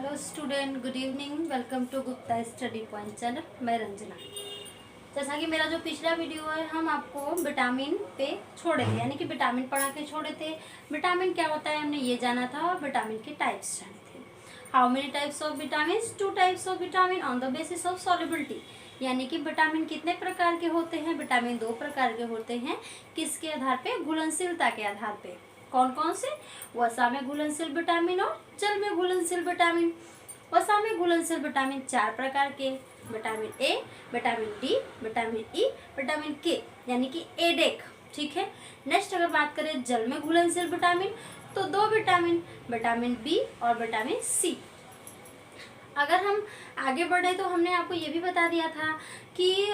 Hello student, good evening. Welcome to Gupta study point channel. मैं रंजना। जैसा कि मेरा जो पिछला वीडियो है, हम आपको विटामिन पे छोड़े थे, यानी कि विटामिन पढ़ा के छोड़े थे। विटामिन क्या होता है हमने ये जाना था, और विटामिन के टाइप्स जाने थे। How many types of vitamin? 2 types of vitamin on the basis of solubility. यानी कि विटामिन कितने प्रकार के होते हैं? विटामिन 2 प्रकार के होते हैं। किसके आधार पे? घुलनशीलता के आधार पे। कौन कौन से? वसा में घुलनशील विटामिन और जल में घुलनशील विटामिन। वसा में घुलनशील विटामिन 4 प्रकार के: vitamin A, vitamin D, vitamin E, vitamin के, यानी कि एडेक। ठीक है। नेक्स्ट अगर बात करें जल में घुलनशील विटामिन, तो 2 विटामिन, विटामिन बी और विटामिन सी। अगर हम आगे बढ़े तो हमने आपको ये भी बता दिया था कि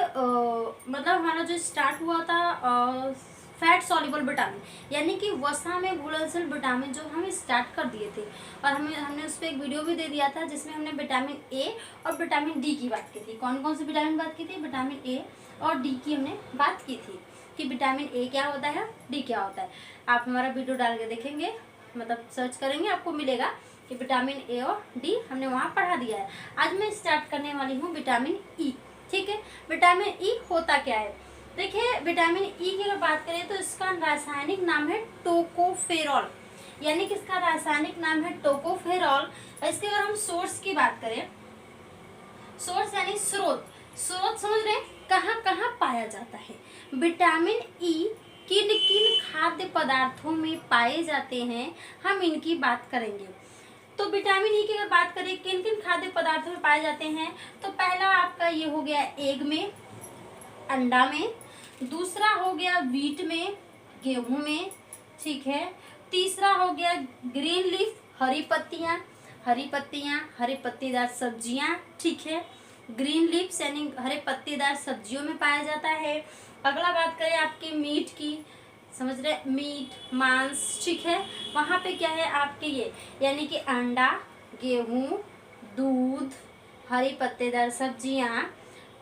मतलब हमारा जो स्टार्ट हुआ था फैट सॉल्युबल विटामिन, यानी कि वसा में घुलनशील विटामिन जो हम स्टार्ट कर दिए थे, और हमने उस पर एक वीडियो भी दे दिया था जिसमें हमने विटामिन ए और विटामिन डी की बात की थी। कौन कौन सी विटामिन बात की थी? विटामिन ए और डी की हमने बात की थी कि विटामिन ए क्या होता है, डी क्या होता है। आप हमारा वीडियो डाल के देखेंगे, मतलब सर्च करेंगे, आपको मिलेगा कि विटामिन ए और डी हमने वहाँ पढ़ा दिया है। आज मैं स्टार्ट करने वाली हूँ विटामिन ई। ठीक है। विटामिन ई होता क्या है? देखिए, विटामिन ई की अगर बात करें तो इसका रासायनिक नाम है टोकोफेरॉल, यानी कि इसका रासायनिक नाम है टोकोफेरॉल। इसके अगर हम सोर्स की बात करें, सोर्स यानी स्रोत, स्रोत समझ रहे हैं, कहाँ कहाँ पाया जाता है? विटामिन ई किन किन खाद्य पदार्थों में पाए जाते हैं, हम इनकी बात करेंगे। तो विटामिन ई की अगर बात करें किन किन खाद्य पदार्थों में पाए जाते हैं, तो पहला आपका ये हो गया एग में, अंडा में। दूसरा हो गया व्हीट में, गेहूं में। ठीक है। तीसरा हो गया ग्रीन लीफ, हरी पत्तियां, हरी पत्तियां, हरी पत्तीदार सब्जियां। ठीक है। ग्रीन लीव्स यानी हरे पत्तेदार सब्जियों में पाया जाता है। अगला बात करें आपके मीट की, समझ रहे, मीट, मांस। ठीक है। वहाँ पे क्या है आपके ये, यानी कि अंडा, गेहूं, दूध, हरी पत्तेदार सब्जियां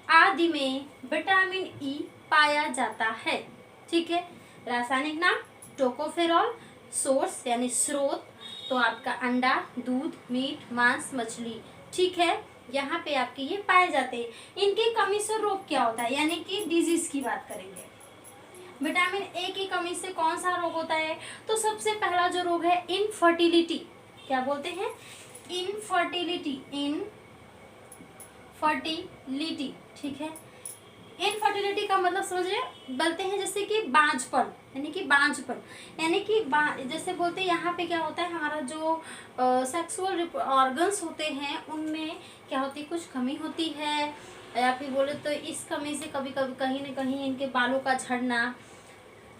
आदि में विटामिन ई पाया जाता है। ठीक है। रासायनिक नाम टोकोफेरॉल, सोर्स यानी स्रोत तो आपका अंडा, दूध, मीट, मांस, मछली। ठीक है। यहाँ पे आपके ये पाए जाते हैं। इनकी कमी से रोग क्या होता है, यानी कि डिजीज की बात करेंगे। विटामिन ए की कमी से कौन सा रोग होता है? तो सबसे पहला जो रोग है इनफर्टिलिटी। क्या बोलते हैं? Infertility, infertility. ठीक है। इनफर्टिलिटी का मतलब समझ रहे, बोलते हैं जैसे कि बांझपन, यानी कि बांझपन, यानी कि जैसे बोलते हैं यहाँ पे क्या होता है, हमारा जो सेक्सुअल ऑर्गन्स होते हैं उनमें क्या होती है, कुछ कमी होती है, या फिर बोले तो इस कमी से कभी कभी कहीं न कहीं इनके बालों का झड़ना,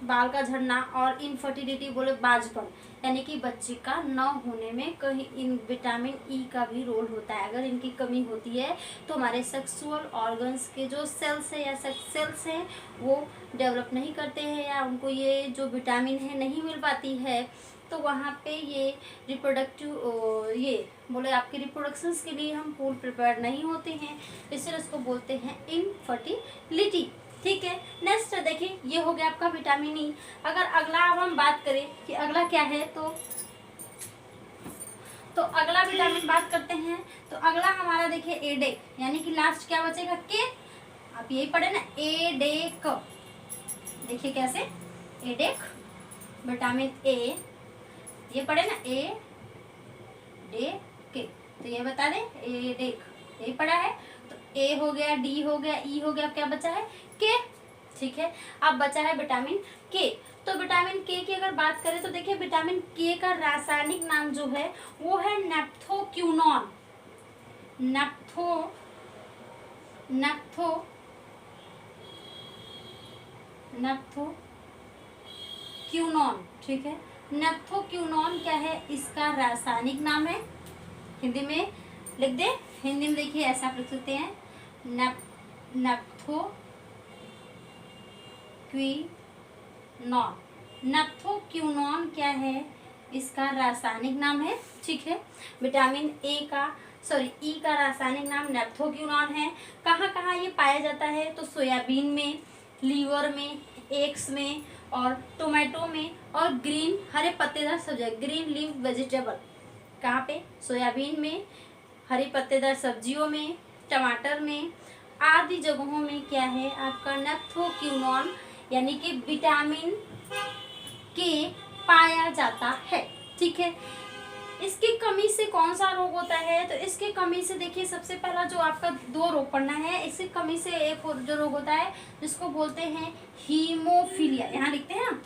बाल का झड़ना, और इनफर्टिलिटी बोले बांझपन, यानी कि बच्चे का न होने में कहीं इन विटामिन ई का भी रोल होता है। अगर इनकी कमी होती है तो हमारे सेक्सुअल ऑर्गन्स के जो सेल्स है या सेल्स हैं वो डेवलप नहीं करते हैं, या उनको ये जो विटामिन है नहीं मिल पाती है, तो वहाँ पे ये रिप्रोडक्टिव ये बोले आपके रिप्रोडक्शंस के लिए हम फुल प्रिपेयर नहीं होते हैं, इसलिए इसको बोलते हैं इनफर्टिलिटी। ठीक है। नेक्स्ट देखिए, ये हो गया आपका विटामिन ई। अगर अगला अब हम बात करें कि अगला क्या है, तो अगला विटामिन बात करते हैं, तो अगला हमारा देखिए एडेक, यानी कि लास्ट क्या बचेगा? के। आप यही पढ़े ना, एडेक। देखिए कैसे, एडेक, विटामिन ए, ये पढ़े ना, ए डे के, तो ये बता दें एडेक, यही पढ़ा है। तो ए हो गया, डी हो गया, ई हो गया, अब क्या बचा है? के। ठीक है। अब बचा है विटामिन के। तो विटामिन के की अगर बात करें तो देखिए, विटामिन के का रासायनिक नाम जो है वो है नेप्थोक्यूनॉन। नेप्थोक्यूनॉन। ठीक है। नेप्थोक्यूनॉन क्या है? इसका रासायनिक नाम है। हिंदी में लिख दे, हिंदी में देखिए ऐसा आप लिख सकते हैं, नेप्थोक्यूनॉन क्या है? इसका रासायनिक नाम है। ठीक है। विटामिन ई का रासायनिक नाम नेप्थोक्यूनॉन है। कहाँ कहाँ ये पाया जाता है? तो सोयाबीन में, लीवर में, एग्स में, और टोमेटो में, और ग्रीन हरे पत्तेदार सब्जी, ग्रीन लीफ वेजिटेबल। कहाँ पे? सोयाबीन में, हरी पत्तेदार सब्जियों में, टमाटर में आदि जगहों में क्या है आपका नेप्थोक्विनोन यानी कि विटामिन के पाया जाता है। ठीक है, इसकी कमी से कौन सा रोग होता है? तो इसकी कमी से देखिए सबसे पहला जो आपका 2 रोग पढ़ना है, इसकी कमी से एक और जो रोग होता है जिसको बोलते हैं हीमोफीलिया। यहाँ लिखते हैं ना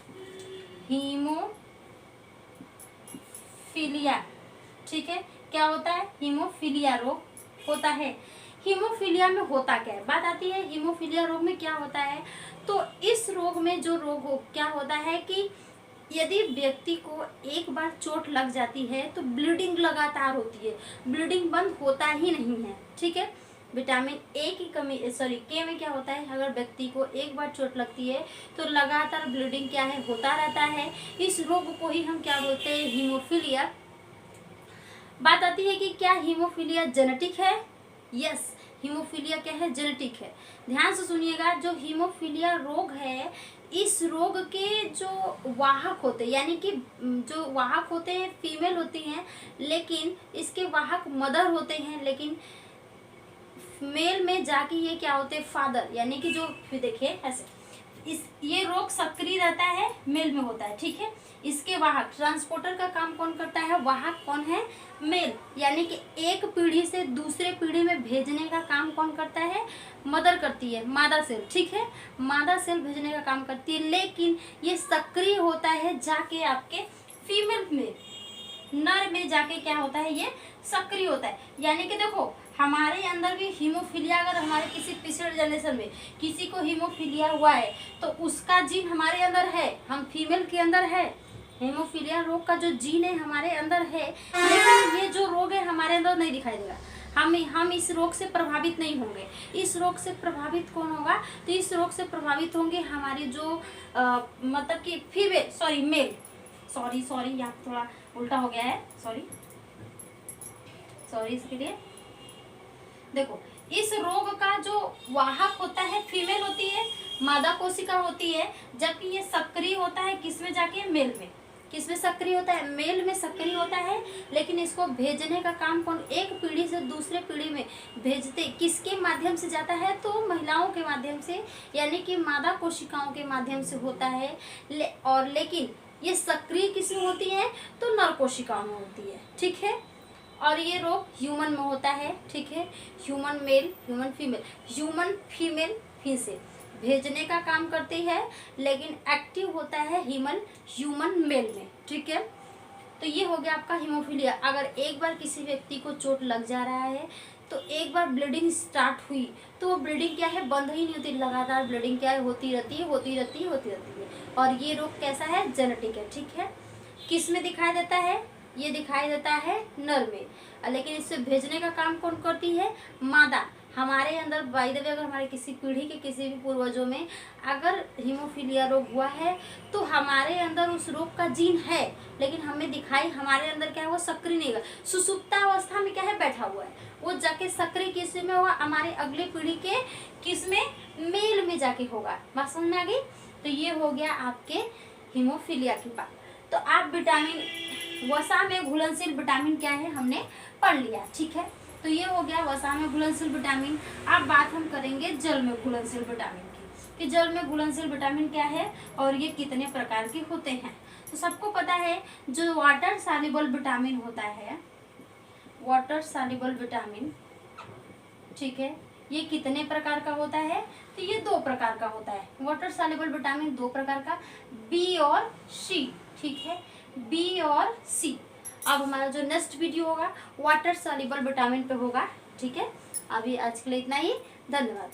हीमोफीलिया। ठीक है, क्या होता है? हीमोफीलिया रोग होता है। हीमोफीलिया में होता क्या है? बात आती है हीमोफीलिया रोग में क्या होता है। तो इस रोग में जो रोग क्या होता है कि यदि व्यक्ति को एक बार चोट लग जाती है तो ब्लीडिंग लगातार होती है, ब्लीडिंग बंद होता ही नहीं है। ठीक है, विटामिन ए की कमी के में क्या होता है, अगर व्यक्ति को एक बार चोट लगती है तो लगातार ब्लीडिंग क्या है होता रहता है। इस रोग को ही हम क्या बोलते हैं? हीमोफीलिया। बात आती है कि क्या हीमोफीलिया जेनेटिक है? यस, हीमोफीलिया क्या है? जेनेटिक है। ध्यान से सुनिएगा, जो हीमोफीलिया रोग है इस रोग के जो वाहक होते हैं यानी कि जो वाहक होते हैं फीमेल होती हैं, लेकिन इसके वाहक मदर होते हैं, लेकिन मेल में जाके ये क्या होते हैं? फादर। यानी कि जो देखिए ऐसे ये रोग सक्रिय रहता है, मेल में होता है। ठीक है, इसके वाहक ट्रांसपोर्टर का काम कौन करता है? वाहक कौन है? मेल। यानी कि एक पीढ़ी से दूसरे पीढ़ी में भेजने का काम कौन करता है? मदर करती है, मादा सेल। ठीक है, मादा सेल भेजने का काम करती है, लेकिन ये सक्रिय होता है जाके आपके फीमेल में, नर में जाके क्या होता है? ये सक्रिय होता है। यानी कि देखो हमारे अंदर भी हीमोफीलिया, अगर हमारे किसी पिछले जनरेशन में किसी को हीमोफीलिया हुआ है तो उसका जीन हमारे अंदर है, हम फीमेल के अंदर है। हीमोफीलिया रोग का जो जीन है हमारे अंदर है, लेकिन ये जो रोग है हमारे अंदर नहीं दिखाई देगा। हम इस रोग से प्रभावित नहीं होंगे। इस रोग से प्रभावित कौन होगा? तो इस रोग से प्रभावित होंगे हमारी जो मतलब कि फीमेल मेल। सॉरी यहाँ थोड़ा उल्टा हो गया है, सॉरी इसके लिए। देखो इस रोग का जो वाहक होता है फीमेल होती है, मादा कोशिका होती है, जबकि ये सक्रिय होता है किसमें जाके? मेल में। किसमें सक्रिय होता है? मेल में सक्रिय होता है, लेकिन इसको भेजने का काम कौन? एक पीढ़ी से दूसरे पीढ़ी में भेजते किसके माध्यम से जाता है? तो महिलाओं के माध्यम से, यानी कि मादा कोशिकाओं के माध्यम से होता है। लेकिन ये सक्रिय किसमें होती है? तो नर कोशिकाओं में होती है। ठीक है, और ये रोग ह्यूमन में होता है। ठीक है, human male, human female, human female फिर से भेजने का काम करती है, लेकिन एक्टिव होता है ह्यूमन मेल में। ठीक है, तो ये हो गया आपका हीमोफीलिया। अगर एक बार किसी व्यक्ति को चोट लग जा रहा है तो एक बार ब्लीडिंग स्टार्ट हुई तो वो ब्लीडिंग क्या है? बंद ही नहीं होती, लगातार ब्लीडिंग क्या है? होती रहती है। और ये रोग कैसा है? जेनेटिक है। ठीक है, किस में दिखाई देता है? ये दिखाई देता है नर में, लेकिन इसे भेजने का काम कौन करती है? मादा। हमारे अंदर बाय द वे अगर हमारे किसी पीढ़ी के किसी भी पूर्वजों में अगर हीमोफीलिया रोग हुआ है तो हमारे अंदर उस रोग का जीन है, लेकिन हमें दिखाई हमारे अंदर क्या है? वो सक्रिय नहीं होगा, सुसुप्तावस्था में क्या है? बैठा हुआ है। वो जाके सक्रिय किस में होगा? हमारे अगले पीढ़ी के किस में? मेल में जाके होगा। बात समझ में आ गई? तो ये हो गया आपके हीमोफीलिया की बात। तो आप विटामिन वसा में घुलनशील विटामिन क्या है हमने पढ़ लिया। ठीक है, तो ये हो गया वसा में घुलनशील विटामिन। अब बात हम करेंगे जल में घुलनशील विटामिन की, कि जल में घुलनशील विटामिन क्या है और ये कितने प्रकार के होते हैं। तो सबको पता है जो वाटर सॉल्युबल विटामिन होता है, वाटर सॉल्युबल विटामिन, ठीक है, ये कितने प्रकार का होता है? तो ये 2 प्रकार का होता है। वाटर सॉल्युबल विटामिन 2 प्रकार का, बी और सी। ठीक है, बी और सी। अब हमारा जो नेक्स्ट वीडियो होगा वाटर सॉल्युबल विटामिन पे होगा। ठीक है, अभी आज के लिए इतना ही। धन्यवाद।